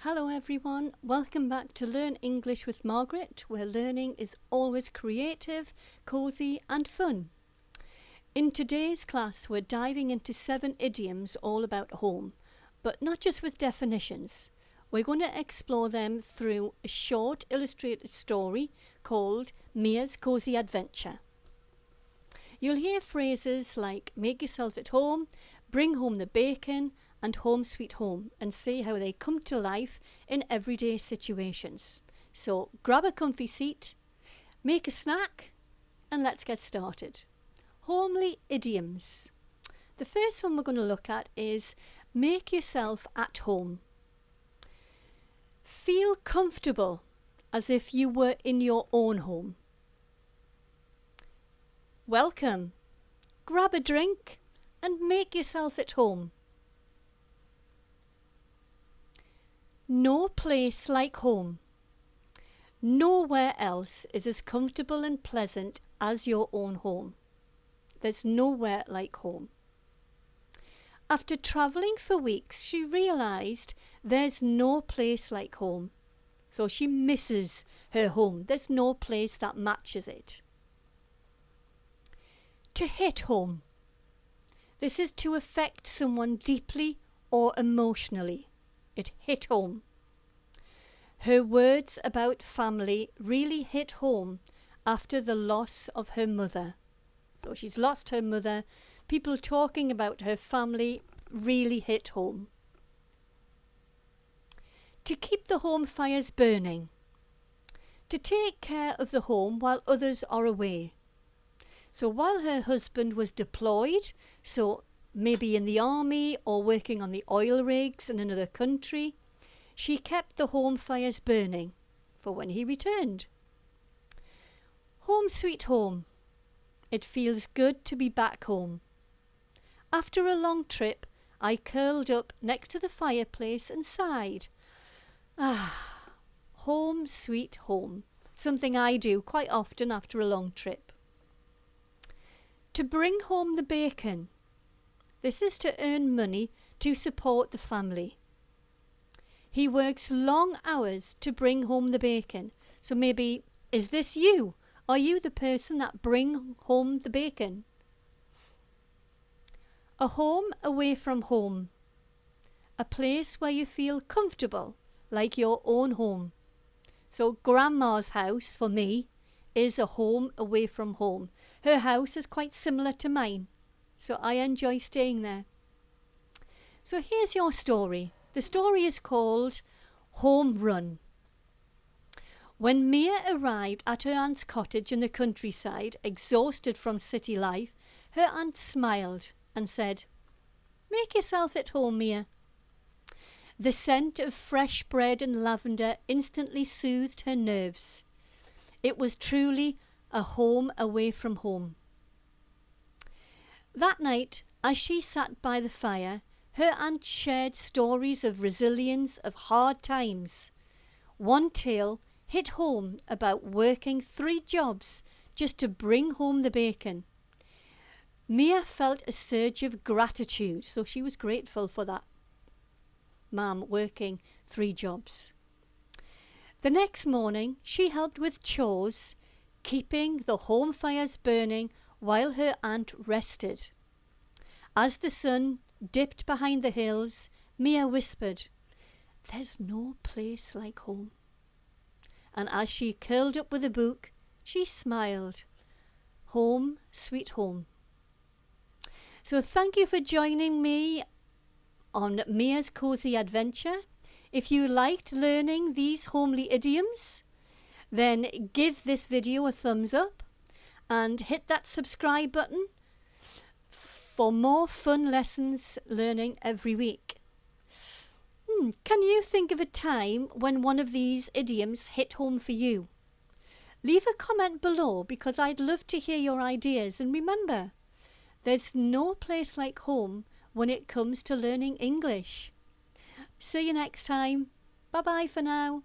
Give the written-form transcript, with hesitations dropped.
Hello everyone, welcome back to Learn English with Margaret, where learning is always creative, cosy and fun. In today's class we're diving into 7 idioms all about home, but not just with definitions. We're going to explore them through a short illustrated story called Mia's Cozy Adventure. You'll hear phrases like make yourself at home, bring home the bacon, and home sweet home, and see how they come to life in everyday situations. So grab a comfy seat, make a snack, and let's get started. Homely idioms. The first one we're going to look at is make yourself at home. Feel comfortable as if you were in your own home. Welcome. Grab a drink and make yourself at home. No place like home. Nowhere else is as comfortable and pleasant as your own home. There's nowhere like home. After travelling for weeks, she realised there's no place like home. So she misses her home. There's no place that matches it. To hit home. This is to affect someone deeply or emotionally. It hit home. Her words about family really hit home after the loss of her mother. So she's lost her mother. People talking about her family really hit home. To keep the home fires burning. To take care of the home while others are away. So while her husband was deployed, so maybe in the army or working on the oil rigs in another country, she kept the home fires burning for when he returned. Home sweet home. It feels good to be back home. After a long trip, I curled up next to the fireplace and sighed. Home sweet home. Something I do quite often after a long trip. To bring home the bacon. This is to earn money to support the family. He works long hours to bring home the bacon. So maybe, is this you? Are you the person that bring home the bacon? A home away from home. A place where you feel comfortable, like your own home. So Grandma's house, for me, is a home away from home. Her house is quite similar to mine. So I enjoy staying there. So here's your story. The story is called Home Run. When Mia arrived at her aunt's cottage in the countryside, exhausted from city life, her aunt smiled and said, "Make yourself at home, Mia." The scent of fresh bread and lavender instantly soothed her nerves. It was truly a home away from home. That night, as she sat by the fire, her aunt shared stories of resilience of hard times. One tale hit home about working 3 jobs just to bring home the bacon. Mia felt a surge of gratitude, so she was grateful for that mum working 3 jobs. The next morning, she helped with chores, keeping the home fires burning while her aunt rested. As the sun dipped behind the hills, Mia whispered, "There's no place like home." And as she curled up with a book, she smiled. Home, sweet home. So thank you for joining me on Mia's Cozy Adventure. If you liked learning these homely idioms, then give this video a thumbs up and hit that subscribe button for more fun lessons learning every week. Can you think of a time when one of these idioms hit home for you? Leave a comment below because I'd love to hear your ideas. And remember, there's no place like home when it comes to learning English. See you next time. Bye-bye for now.